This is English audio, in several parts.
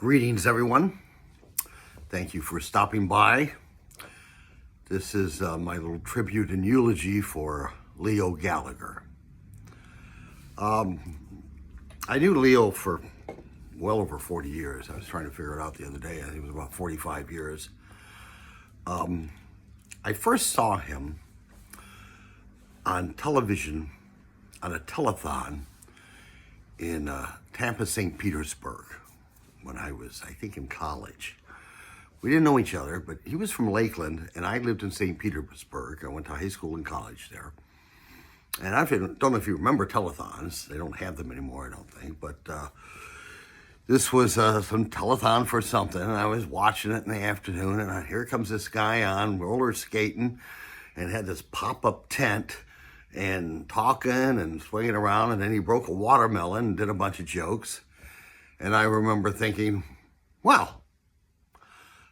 Greetings, everyone. Thank you for stopping by. This is my little tribute and eulogy for Leo Gallagher. I knew Leo for well over 40 years. I was trying to figure it out the other day. I think it was about 45 years. I first saw him on television on a telethon in Tampa, St. Petersburg, when I was, I think, in college. We didn't know each other, but he was from Lakeland, and I lived in St. Petersburg. I went to high school and college there. And I don't know if you remember telethons. They don't have them anymore, I don't think. But this was some telethon for something, and I was watching it in the afternoon, and here comes this guy on roller skating and had this pop-up tent and talking and swinging around, and then he broke a watermelon and did a bunch of jokes. And I remember thinking, wow,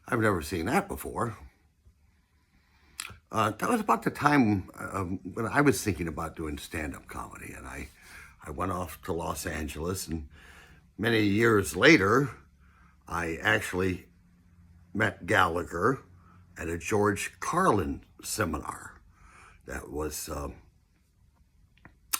I've never seen that before. That was about the time when I was thinking about doing stand-up comedy. And I went off to Los Angeles, and many years later, I actually met Gallagher at a George Carlin seminar that was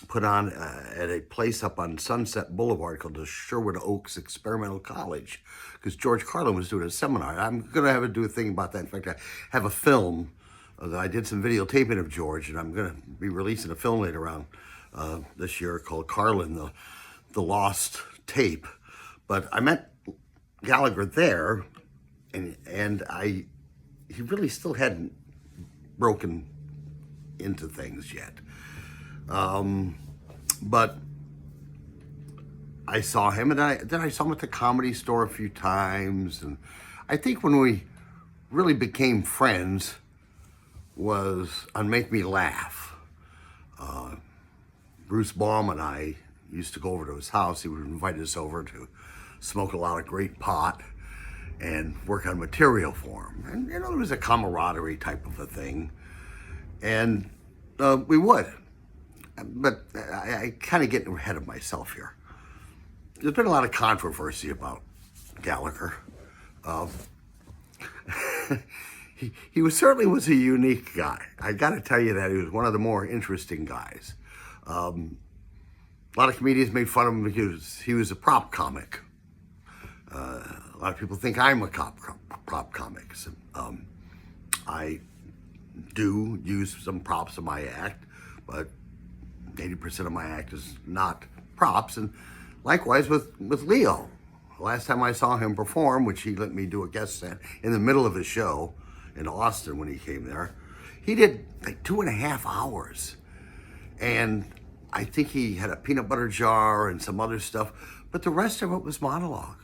put on at a place up on Sunset Boulevard called the Sherwood Oaks Experimental College, because George Carlin was doing a seminar. I'm going to have to do a thing about that. In fact, I have a film that I did some videotaping of George, and I'm going to be releasing a film later on this year called Carlin, the Lost Tape. But I met Gallagher there, and he really still hadn't broken into things yet. But I saw him, and then I saw him at the Comedy Store a few times. And I think when we really became friends was on Make Me Laugh. Bruce Baum and I used to go over to his house. He would invite us over to smoke a lot of great pot and work on material for him. And, you know, there was a camaraderie type of a thing. And we would. But I kind of get ahead of myself here. There's been a lot of controversy about Gallagher. He certainly was a unique guy. I got to tell you that he was one of the more interesting guys. A lot of comedians made fun of him because he was a prop comic. A lot of people think I'm a prop comic. So, I do use some props in my act, but 80% of my act is not props. And likewise with Leo. Last time I saw him perform, which he let me do a guest set in the middle of his show in Austin when he came there, he did like 2.5 hours. And I think he had a peanut butter jar and some other stuff, but the rest of it was monologue.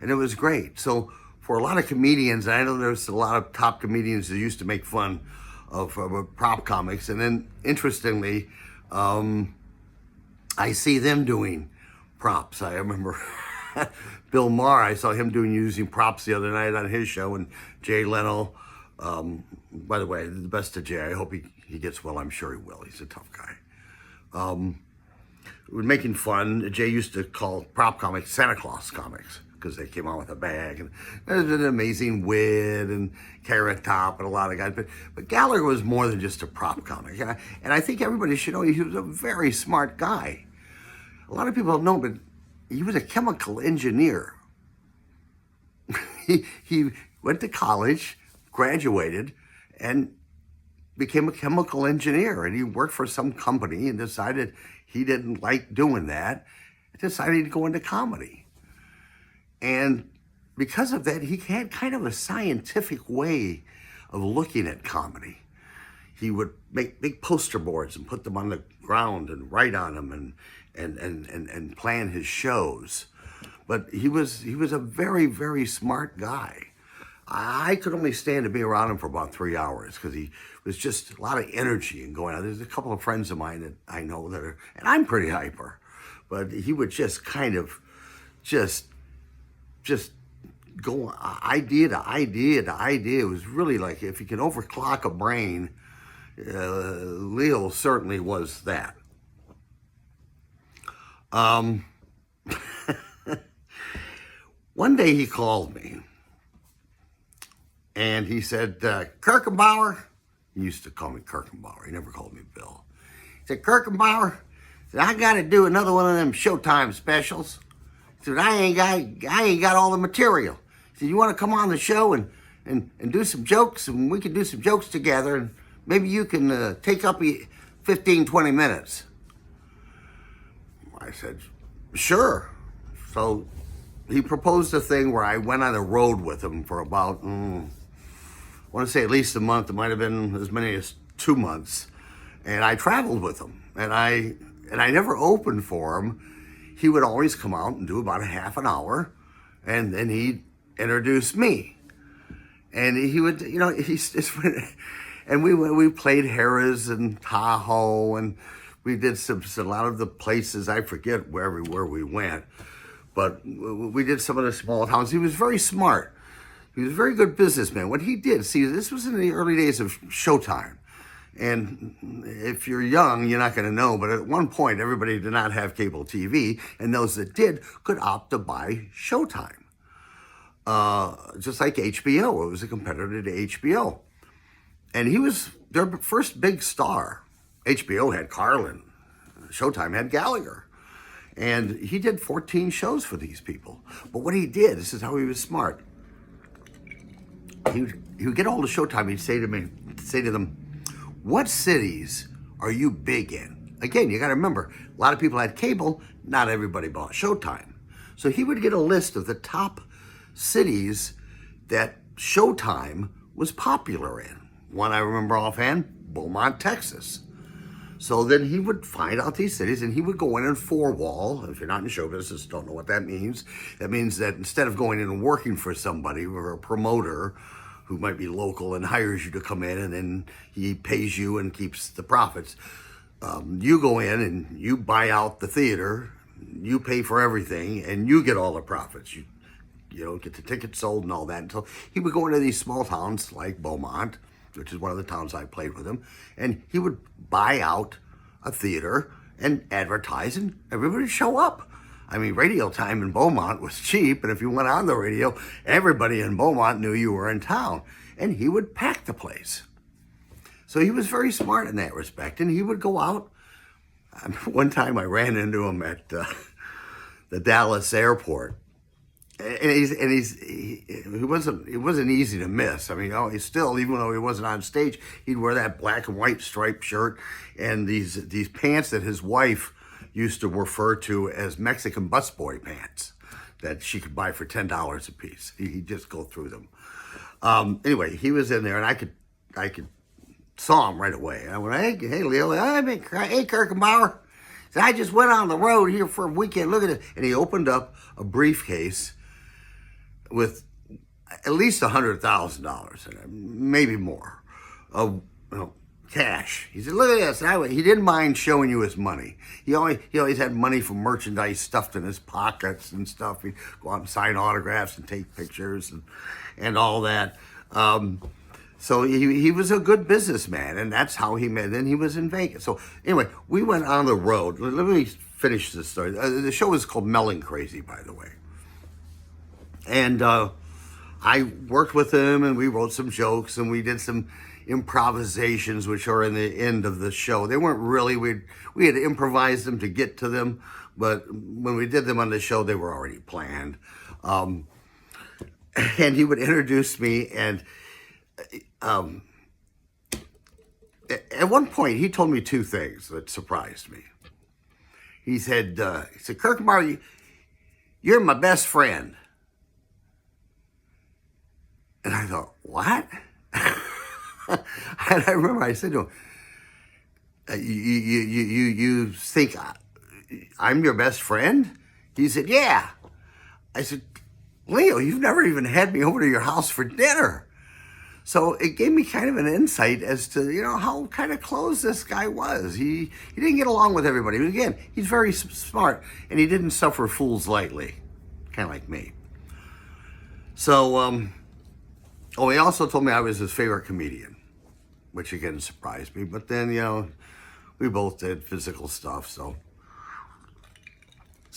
And it was great. So for a lot of comedians, I know there's a lot of top comedians that used to make fun of prop comics. And then interestingly, I see them doing props. I remember Bill Maher, I saw him using props the other night on his show, and Jay Leno. By the way, the best to Jay. I hope he gets well. I'm sure he will. He's a tough guy. We're making fun. Jay used to call prop comics Santa Claus comics because they came out with a bag, and there's an amazing wit and carrot top and a lot of guys. But Gallagher was more than just a prop comic. And I think everybody should know he was a very smart guy. A lot of people don't know, but he was a chemical engineer. He went to college, graduated, and became a chemical engineer. And he worked for some company and decided he didn't like doing that. Decided to go into comedy. And because of that, he had kind of a scientific way of looking at comedy. He would make big poster boards and put them on the ground and write on them and plan his shows. But he was a very, very smart guy. I could only stand to be around him for about 3 hours because he was just a lot of energy and going on. There's a couple of friends of mine that I know that are, and I'm pretty hyper, but he would just kind of just go idea to idea to idea. It was really like if you can overclock a brain, Leo certainly was that. One day he called me and he said, Kirchenbauer, he used to call me Kirchenbauer, he never called me Bill. He said, Kirchenbauer, he said, I got to do another one of them Showtime specials. He said, I ain't got all the material. He said, you want to come on the show and do some jokes, and we can do some jokes together, and maybe you can take up 15, 20 minutes. I said, sure. So he proposed a thing where I went on the road with him for about, I want to say at least a month. It might have been as many as 2 months. And I traveled with him. And I never opened for him. He would always come out and do about a half an hour. And then he'd introduce me. And he would, and we played Harrah's and Tahoe, and we did a lot of the places, I forget where we went, but we did some of the small towns. He was very smart. He was a very good businessman. What he did, see, this was in the early days of Showtime. And if you're young, you're not going to know, but at one point, everybody did not have cable TV, and those that did could opt to buy Showtime. Just like HBO, it was a competitor to HBO. And he was their first big star. HBO had Carlin, Showtime had Gallagher. And he did 14 shows for these people. But what he did, this is how he was smart. He would get all the Showtime, he'd say to them, what cities are you big in? Again, you got to remember, a lot of people had cable, not everybody bought Showtime. So he would get a list of the top cities that Showtime was popular in. One I remember offhand, Beaumont, Texas. So then he would find out these cities and he would go in and four-wall. If you're not in show business, don't know what that means. That means that instead of going in and working for somebody or a promoter who might be local and hires you to come in and then he pays you and keeps the profits, you go in and you buy out the theater, you pay for everything, and you get all the profits. You get the tickets sold and all that. And so he would go into these small towns like Beaumont, which is one of the towns I played with him, and he would buy out a theater and advertise, and everybody would show up. I mean, radio time in Beaumont was cheap, and if you went on the radio, everybody in Beaumont knew you were in town, and he would pack the place. So he was very smart in that respect, and he would go out. One time I ran into him at the Dallas airport. He wasn't easy to miss. I mean, he still, even though he wasn't on stage, he'd wear that black and white striped shirt and these pants that his wife used to refer to as Mexican busboy pants that she could buy for $10 a piece. He'd just go through them. Anyway, he was in there, and I could saw him right away. I went, hey Leo, hey Kirchenbauer. So I just went on the road here for a weekend. Look at it, and he opened up a briefcase with at least $100,000 in it, maybe more, of cash. He said, look at this. And he didn't mind showing you his money. He always had money from merchandise stuffed in his pockets and stuff. He'd go out and sign autographs and take pictures and all that. So he was a good businessman, and that's how he met. Then he was in Vegas. So anyway, we went on the road. Let me finish this story. The show is called Melon Crazy, by the way. And I worked with him, and we wrote some jokes, and we did some improvisations, which are in the end of the show. They weren't really, we had improvised them to get to them, but when we did them on the show, they were already planned. And he would introduce me, and at one point, he told me two things that surprised me. He said, Kirchenbauer, you're my best friend. And I thought, what? And I remember I said to him, you think I'm your best friend? He said, yeah. I said, Leo, you've never even had me over to your house for dinner. So it gave me kind of an insight as to, how kind of close this guy was. He didn't get along with everybody. But again, he's very smart, and he didn't suffer fools lightly, kind of like me. So, he also told me I was his favorite comedian, which again surprised me. But then, we both did physical stuff, so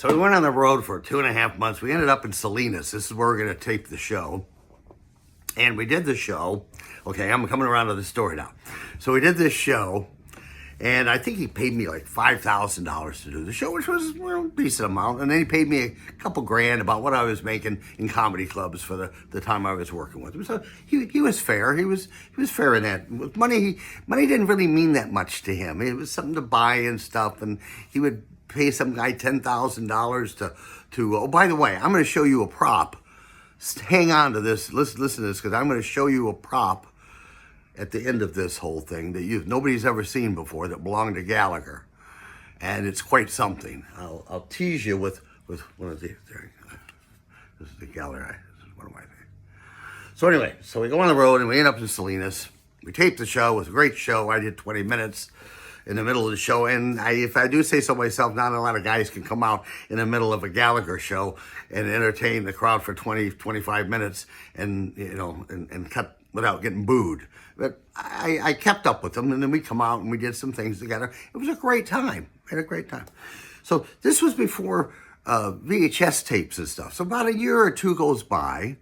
So we went on the road for 2.5 months. We ended up in Salinas. This is where we're going to tape the show. And we did the show. Okay, I'm coming around to the story now. So we did this show, and I think he paid me like $5,000 to do the show, which was a decent amount. And then he paid me a couple grand about what I was making in comedy clubs for the time I was working with him. So he was fair. He was fair in that. Money didn't really mean that much to him. It was something to buy and stuff, and he would pay some guy $10,000 to. Oh, by the way, I'm going to show you a prop. Hang on to this. Listen to this, because I'm going to show you a prop at the end of this whole thing that nobody's ever seen before that belonged to Gallagher, and it's quite something. I'll tease you with one of these. This is the Gallagher. This is one of my things. So anyway, so we go on the road and we end up in Salinas. We taped the show. It was a great show. I did 20 minutes in the middle of the show, and if I do say so myself, not a lot of guys can come out in the middle of a Gallagher show and entertain the crowd for 20, 25 minutes and and cut without getting booed. But I kept up with them, and then we come out and we did some things together. It was a great time. We had a great time. So this was before VHS tapes and stuff. So about a year or two goes by,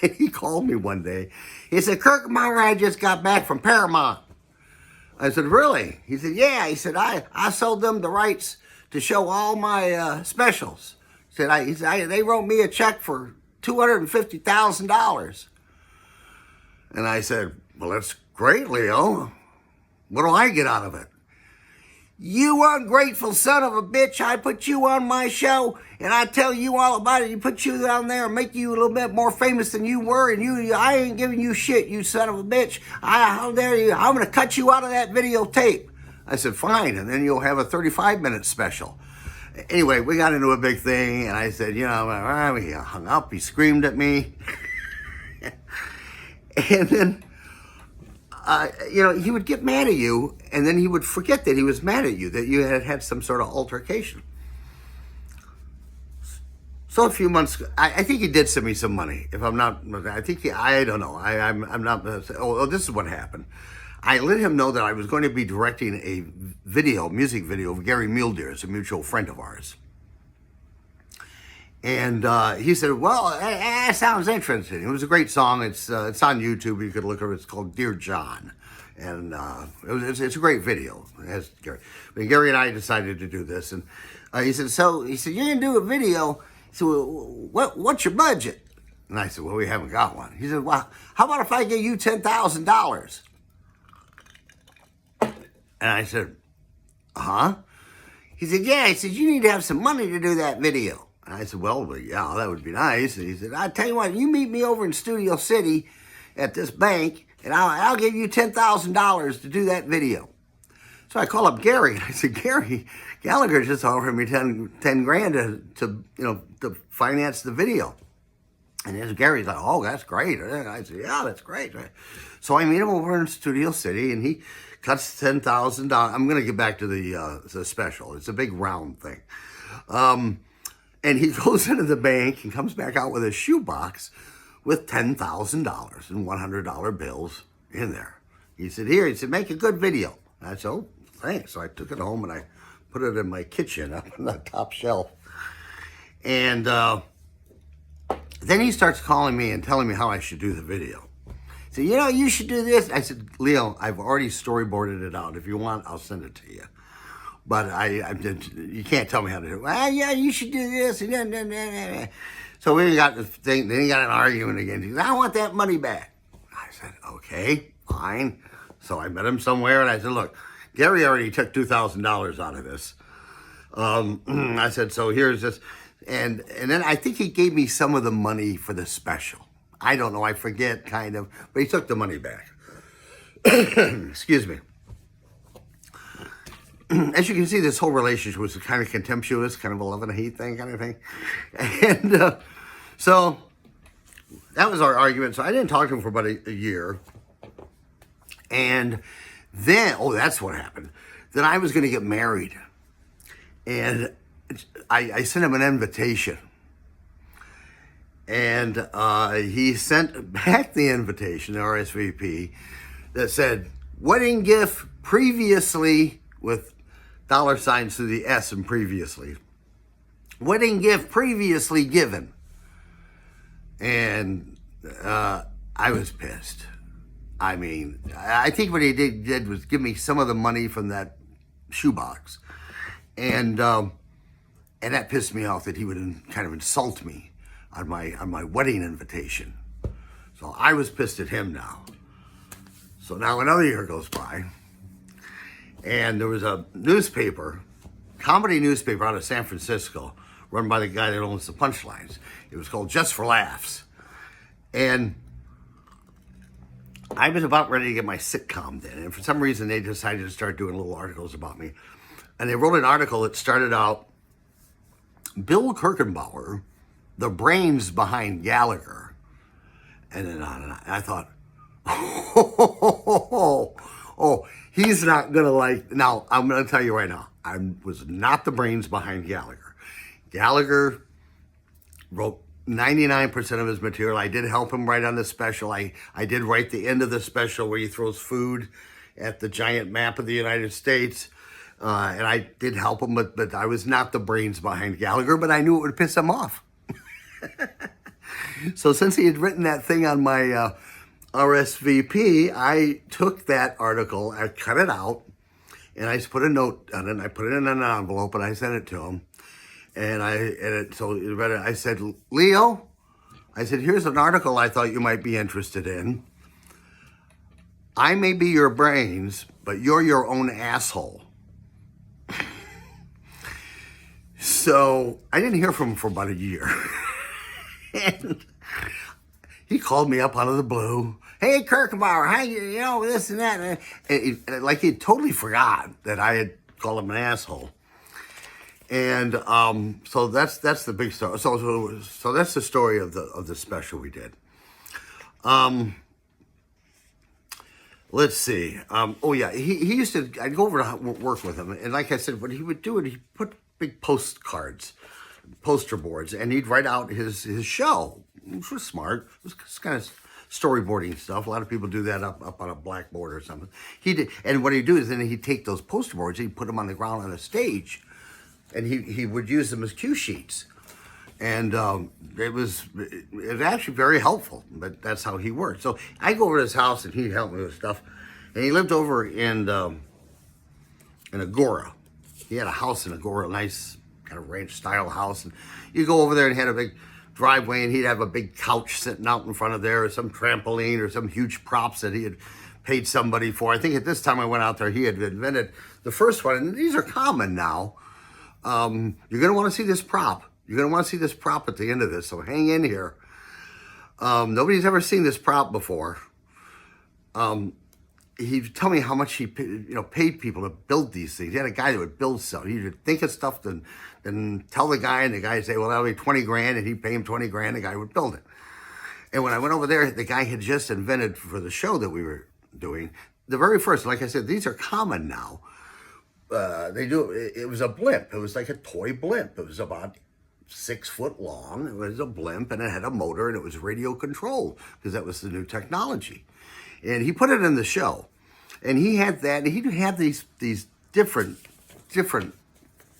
and he called me one day. He said, "Kirchenbauer, I just got back from Paramount." I said, "Really?" He said, "Yeah." He said, I sold them the rights to show all my specials. He said, they wrote me a check for $250,000. And I said, "Well, that's great, Leo. What do I get out of it?" "You ungrateful son of a bitch, I put you on my show, and I tell you all about it. You put you down there and make you a little bit more famous than you were, and I ain't giving you shit, you son of a bitch. How dare you? I'm going to cut you out of that videotape." I said, "Fine, and then you'll have a 35-minute special." Anyway, we got into a big thing, and I said, he hung up, he screamed at me. And then, he would get mad at you, and then he would forget that he was mad at you, that you had had some sort of altercation. So a few months, I think he did send me some money. If I'm not, I don't know. I'm not. This is what happened. I let him know that I was going to be directing a music video of Gary Mueldeer, a mutual friend of ours. And he said, "Well, that sounds interesting." It was a great song. It's on YouTube. You could look at it. It's called "Dear John," and it's a great video. It has Gary. But Gary and I decided to do this, and he said, "You're gonna do a video? He said, well, what's your budget?" And I said, "Well, we haven't got one." He said, "Well, how about if I give you $10,000?" And I said, "Huh?" He said, "Yeah." He said, "You need to have some money to do that video." And I said, "Well, yeah, that would be nice." And he said, "I tell you what, you meet me over in Studio City at this bank, and I'll give you $10,000 to do that video." So I call up Gary, and I said, "Gary, Gallagher just offered me 10 grand to finance the video." And then Gary's like, "Oh, that's great." And I said, "Yeah, that's great." So I meet him over in Studio City, and he cuts $10,000. I'm going to get back to the special. It's a big round thing. And he goes into the bank and comes back out with a shoebox with $10,000 in $100 bills in there. He said, "Here," he said, "make a good video." And I said, "Oh, thanks." So I took it home and I put it in my kitchen up on the top shelf. And then he starts calling me and telling me how I should do the video. He said, "You should do this." I said, "Leo, I've already storyboarded it out. If you want, I'll send it to you. But you can't tell me how to do it." "Well, yeah, you should do this." So we got the thing. Then he got an argument again. He said, "I want that money back." I said, "Okay, fine." So I met him somewhere, and I said, "Look, Gary already took $2,000 out of this." I said, "So here's this," and then I think he gave me some of the money for the special. I don't know. I forget, kind of, but he took the money back. Excuse me. As you can see, this whole relationship was kind of contemptuous, kind of a love and a hate thing, kind of thing. And so that was our argument. So I didn't talk to him for about a year. And then, that's what happened. Then I was going to get married. And I sent him an invitation. And he sent back the invitation, the RSVP, that said, "Wedding gift previously," with $ signs to the S and previously. wedding gift previously given. And I was pissed. I mean, I think what he did was give me some of the money from that shoebox. And that pissed me off that he would kind of insult me on my wedding invitation. So I was pissed at him now. So now another year goes by, and there was a newspaper, comedy newspaper out of San Francisco, run by the guy that owns the Punchlines. It was called Just for Laughs. And I was about ready to get my sitcom then, and for some reason they decided to start doing little articles about me. And they wrote an article that started out, Bill Kirchenbauer, the brains behind Gallagher, and then on and on. And I thought, oh, he's not gonna like. Now I'm gonna tell you right now, I was not the brains behind Gallagher. Gallagher wrote 99% of his material. I did help him write on the special. I did write the end of the special where he throws food at the giant map of the United States. And I did help him, but I was not the brains behind Gallagher, but I knew it would piss him off. So since he had written that thing on my RSVP, I took that article, I cut it out, and I put a note on it, and I put it in an envelope, and I sent it to him. So he read it. I said, Leo, I said, here's an article I thought you might be interested in. I may be your brains, but you're your own asshole. So I didn't hear from him for about a year. And he called me up out of the blue. Hey, Kirchenbauer, how you know, this and that. And like he totally forgot that I had called him an asshole. And so that's the big story. So that's the story of the special we did. Let's see. Oh yeah, he used to. I'd go over to work with him, and like I said, what he would do it, he put big postcards, poster boards, and he'd write out his show, which was smart. It was kind of storyboarding stuff. A lot of people do that up on a blackboard or something. He did, and what he'd do is then he'd take those poster boards, he'd put them on the ground on a stage, and he would use them as cue sheets. And it was actually very helpful, but that's how he worked. So I go over to his house, and he'd help me with stuff. And he lived over in Agora. He had a house in Agora, a nice kind of ranch-style house. And you go over there, and he had a big driveway, and he'd have a big couch sitting out in front of there, or some trampoline, or some huge props that he had paid somebody for. I think at this time I went out there, he had invented the first one, and these are common now. You're going to want to see this prop. You're going to want to see this prop at the end of this, so hang in here. Nobody's ever seen this prop before. He'd tell me how much he paid people to build these things. He had a guy that would build stuff. He would think of stuff, then tell the guy, and the guy would say, well, that'll be 20 grand, and he'd pay him 20 grand, the guy would build it. And when I went over there, the guy had just invented for the show that we were doing, the very first, like I said, these are common now. It was a blimp. It was like a toy blimp. It was about 6 foot long. It was a blimp, and it had a motor, and it was radio controlled because that was the new technology. And he put it in the show, and he had that, and he'd have these different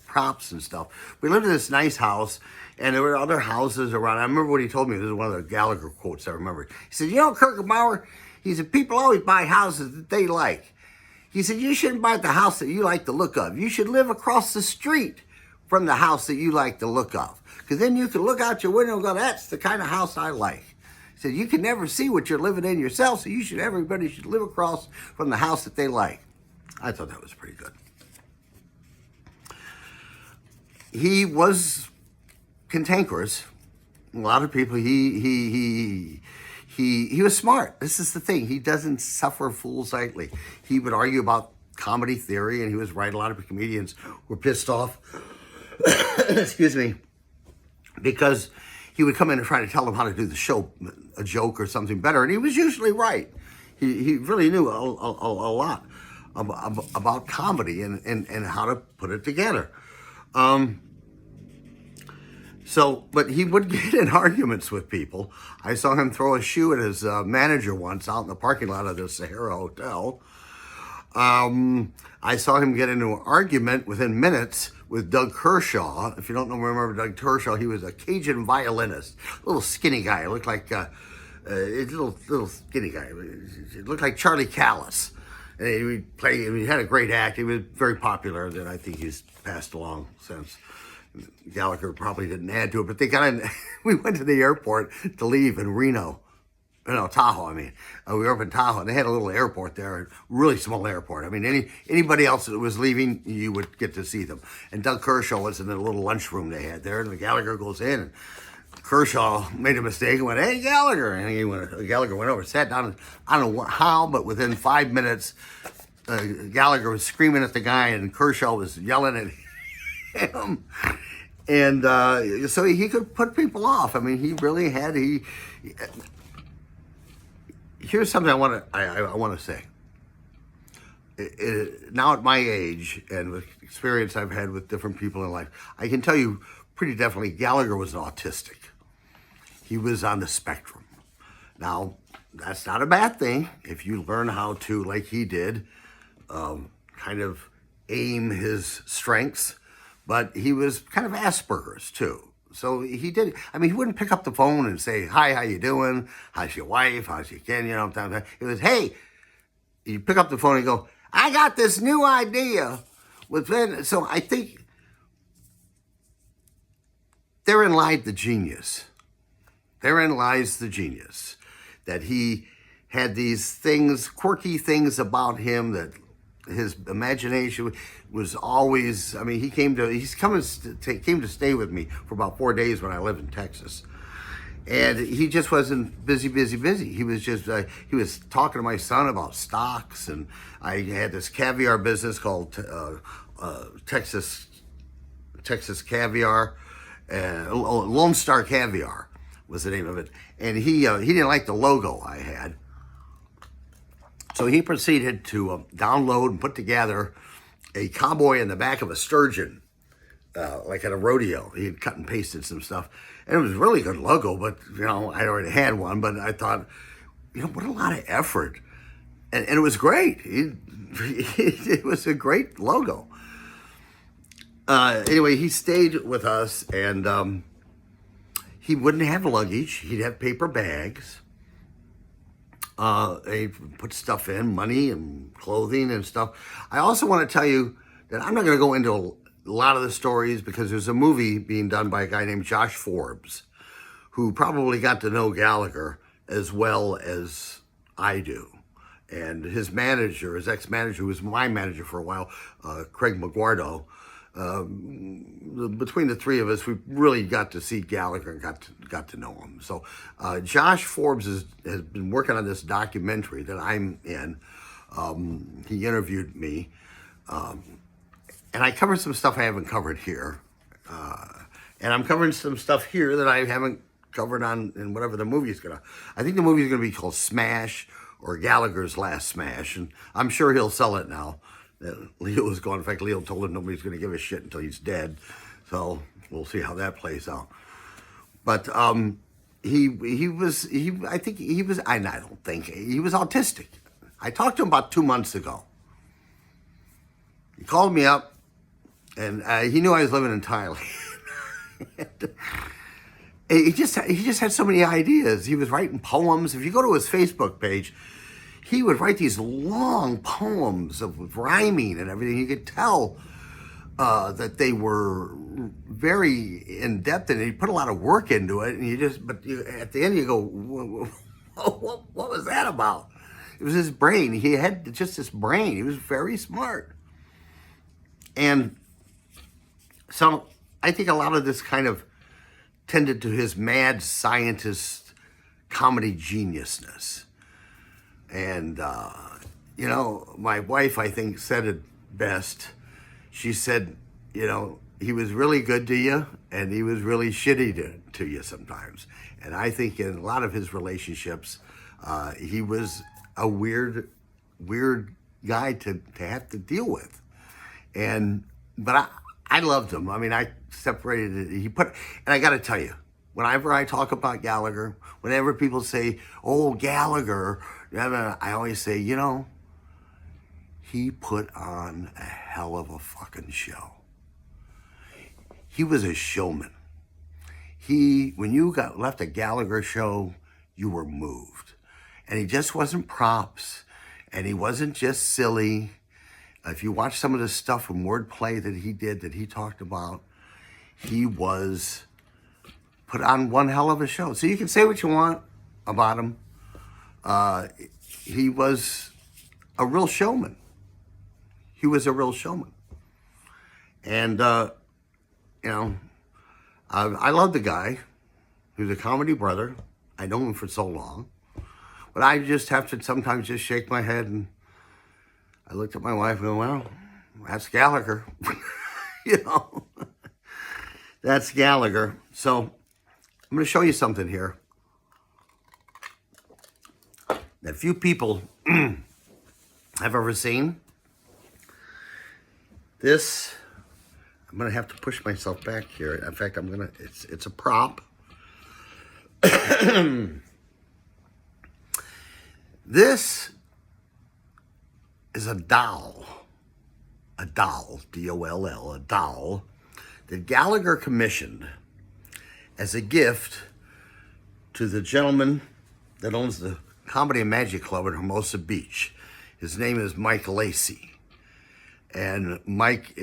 props and stuff. We lived in this nice house, and there were other houses around. I remember what he told me. This is one of the Gallagher quotes I remember. He said, Kirchenbauer, he said, people always buy houses that they like. He said, you shouldn't buy the house that you like the look of. You should live across the street from the house that you like the look of. Because then you can look out your window and go, that's the kind of house I like. He said, you can never see what you're living in yourself, so everybody should live across from the house that they like. I thought that was pretty good. He was cantankerous. A lot of people, he was smart. This is the thing. He doesn't suffer fools lightly. He would argue about comedy theory, and he was right. A lot of comedians were pissed off, excuse me, because he would come in and try to tell them how to do the show, a joke or something better, and he was usually right. He really knew a lot about comedy and how to put it together. But he would get in arguments with people. I saw him throw a shoe at his manager once out in the parking lot of the Sahara Hotel. I saw him get into an argument within minutes with Doug Kershaw. If you don't remember Doug Kershaw, he was a Cajun violinist, little skinny guy. Looked like a little skinny guy. He looked like Charlie Callis. And he would play. He had a great act. He was very popular. Then I think he's passed along since. Gallagher probably didn't add to it, but they got in. We went to the airport to leave in Reno. No, Tahoe, I mean. We were up in Tahoe, and they had a little airport there, a really small airport. I mean, anybody else that was leaving, you would get to see them. And Doug Kershaw was in the little lunchroom they had there, and the Gallagher goes in, and Kershaw made a mistake and went, "Hey, Gallagher!" And Gallagher went over, sat down, and I don't know how, but within 5 minutes, Gallagher was screaming at the guy, and Kershaw was yelling at him. And so he could put people off. I mean, he really had, here's something I want to say. Now at my age and with experience I've had with different people in life, I can tell you pretty definitely Gallagher was autistic. He was on the spectrum. Now, that's not a bad thing if you learn how to, like he did, kind of aim his strengths, but he was kind of Asperger's too. So he did, I mean, he wouldn't pick up the phone and say, "Hi, how you doing? How's your wife? How's your kid?" It was, "Hey," you pick up the phone and go, "I got this new idea." So I think therein lies the genius. Therein lies the genius. That he had these things, quirky things about him that his imagination was always, I mean, he came to stay with me for about 4 days when I lived in Texas. And he just wasn't busy. He was just, he was talking to my son about stocks, and I had this caviar business called Texas Caviar, Lone Star Caviar was the name of it. And he didn't like the logo I had. So he proceeded to download and put together a cowboy in the back of a sturgeon, like at a rodeo. He had cut and pasted some stuff. And it was a really good logo, but, I already had one. But I thought, what a lot of effort. And it was great. It was a great logo. Anyway, he stayed with us, and he wouldn't have luggage. He'd have paper bags. They put stuff in, money and clothing and stuff. I also want to tell you that I'm not going to go into a lot of the stories because there's a movie being done by a guy named Josh Forbes, who probably got to know Gallagher as well as I do. And his manager, his ex-manager, who was my manager for a while, Craig McGuardo, between the three of us, we really got to see Gallagher and got to know him. So Josh Forbes has been working on this documentary that I'm in. He interviewed me, and I covered some stuff I haven't covered here, and I'm covering some stuff here that I haven't covered in whatever the movie's gonna. I think the movie's gonna be called Smash or Gallagher's Last Smash, and I'm sure he'll sell it now. Leo is gone. In fact, Leo told him nobody's going to give a shit until he's dead. So we'll see how that plays out. But I don't think he was autistic. I talked to him about 2 months ago. He called me up, and he knew I was living in Thailand. He just had so many ideas. He was writing poems. If you go to his Facebook page, he would write these long poems of rhyming and everything. You could tell that they were very in-depth, and he put a lot of work into it. And at the end you go, what was that about? It was his brain. He had just this brain. He was very smart. And so I think a lot of this kind of tended to his mad scientist comedy geniusness. And, my wife, I think, said it best. She said, he was really good to you, and he was really shitty to you sometimes. And I think in a lot of his relationships, he was a weird guy to have to deal with. But I loved him. I mean, I separated it. And I got to tell you, whenever I talk about Gallagher, whenever people say, "Oh, Gallagher," I always say, he he put on a hell of a fucking show. He was a showman. When you left a Gallagher show, you were moved. And he just wasn't props, and he wasn't just silly. If you watch some of the stuff from wordplay that he did, that he talked about, he was put on one hell of a show. So you can say what you want about him. He was a real showman. He was a real showman. And, I love the guy. He was a comedy brother. I know him for so long. But I just have to sometimes just shake my head, and I looked at my wife and go, well, that's Gallagher. That's Gallagher. So I'm going to show you something here that few people have ever seen. This, I'm going to have to push myself back here. In fact, it's a prop. This is a doll, D-O-L-L, a doll that Gallagher commissioned as a gift to the gentleman that owns the Comedy and Magic Club in Hermosa Beach. His name is Mike Lacey. And Mike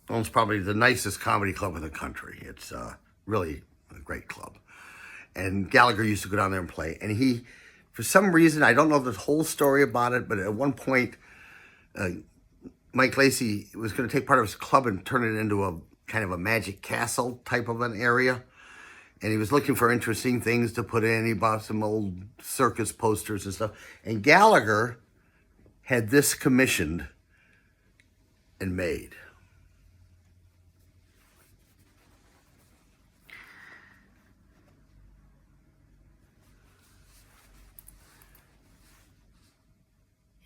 owns probably the nicest comedy club in the country. It's really a great club. And Gallagher used to go down there and play. And he, for some reason, I don't know the whole story about it, but at one point, Mike Lacey was going to take part of his club and turn it into a kind of a magic castle type of an area. And he was looking for interesting things to put in. He bought some old circus posters and stuff. And Gallagher had this commissioned and made.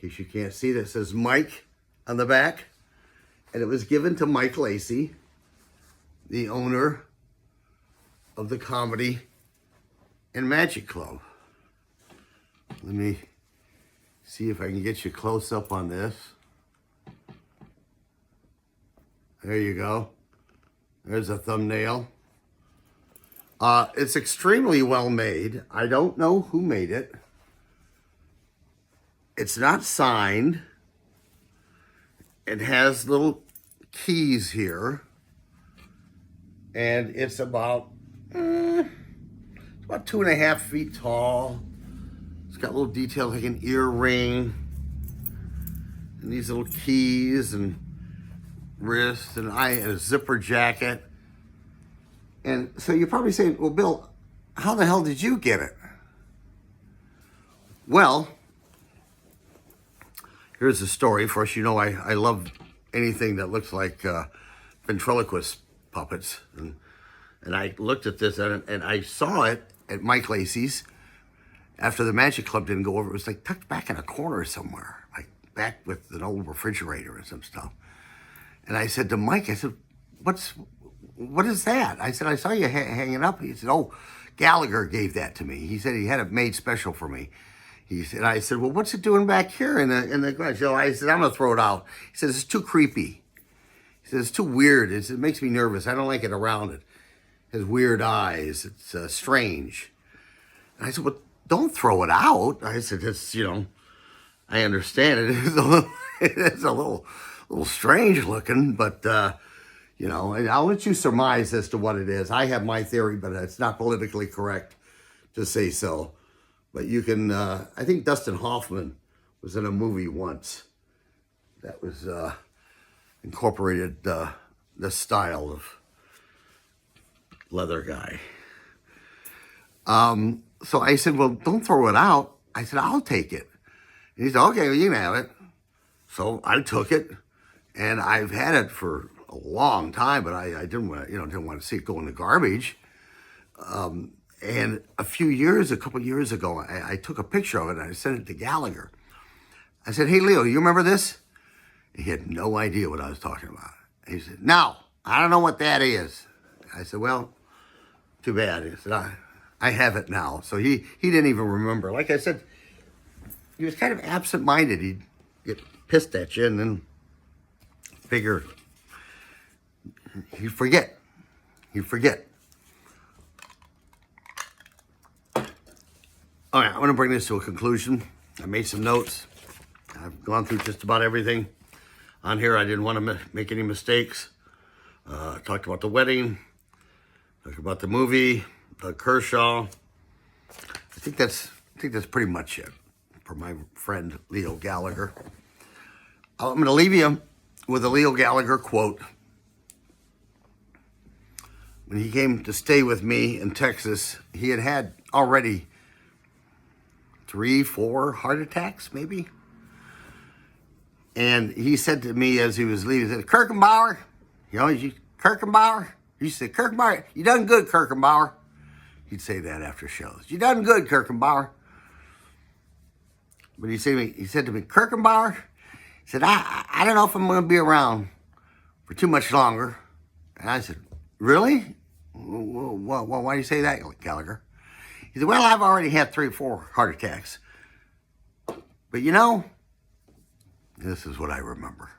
In case you can't see, that says Mike on the back. And it was given to Mike Lacey, the owner of the Comedy and Magic Club. Let me see if I can get you close up on this. There you go. There's a thumbnail. It's extremely well made. I don't know who made it. It's not signed. It has little keys here. And it's about 2.5 feet tall. It's got little details like an earring. And these little keys and wrist and a zipper jacket. And so you're probably saying, well, Bill, how the hell did you get it? Well, here's the story. First, I love anything that looks like ventriloquist puppets. And I looked at this and I saw it at Mike Lacey's after the Magic Club didn't go over. It was like tucked back in a corner somewhere, like back with an old refrigerator and some stuff. And I said to Mike, I said, what is that? I said, I saw you hanging up. He said, oh, Gallagher gave that to me. He said he had it made special for me. I said, well, what's it doing back here in the garage? So I said, I'm going to throw it out. He said, it's too creepy. He said, it's too weird. It makes me nervous. I don't like it around it. It has weird eyes. It's strange. And I said, well, don't throw it out. I said, it's, I understand it. It's a little strange looking, but, I'll let you surmise as to what it is. I have my theory, but it's not politically correct to say so. But you can, I think Dustin Hoffman was in a movie once that was incorporated the style of leather guy. So I said, well, don't throw it out. I said, I'll take it. And he said, okay, well, you can have it. So I took it, and I've had it for a long time, but I didn't want to see it go in the garbage. And a couple years ago, I took a picture of it and I sent it to Gallagher. I said, hey, Leo, you remember this? He had no idea what I was talking about. He said, no, I don't know what that is. I said, well, too bad. He said, I have it now. So he didn't even remember. Like I said, he was kind of absent-minded. He'd get pissed at you and then figure you forget. You forget. All right, I'm going to bring this to a conclusion. I made some notes. I've gone through just about everything on here. I didn't want to make any mistakes. I talked about the wedding, talked about the movie, the Kershaw. I think that's pretty much it for my friend Leo Gallagher. I'm going to leave you with a Leo Gallagher quote. When he came to stay with me in Texas, he had already 3, 4 heart attacks, maybe. And he said to me as he was leaving, he said, Kirchenbauer, Kirchenbauer? He said, Kirchenbauer, you done good, Kirchenbauer. He'd say that after shows. You done good, Kirchenbauer. But he said to me, Kirchenbauer, he said, I don't know if I'm going to be around for too much longer. And I said, really? Well, why do you say that, Gallagher? He said, well, I've already had 3 or 4 heart attacks. But this is what I remember.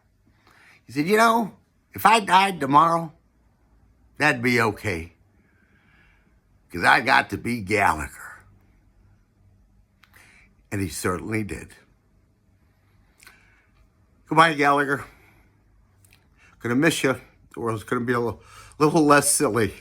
He said, if I died tomorrow, that'd be okay. Because I got to be Gallagher. And he certainly did. Goodbye, Gallagher. Gonna miss you. The world's gonna be a little less silly.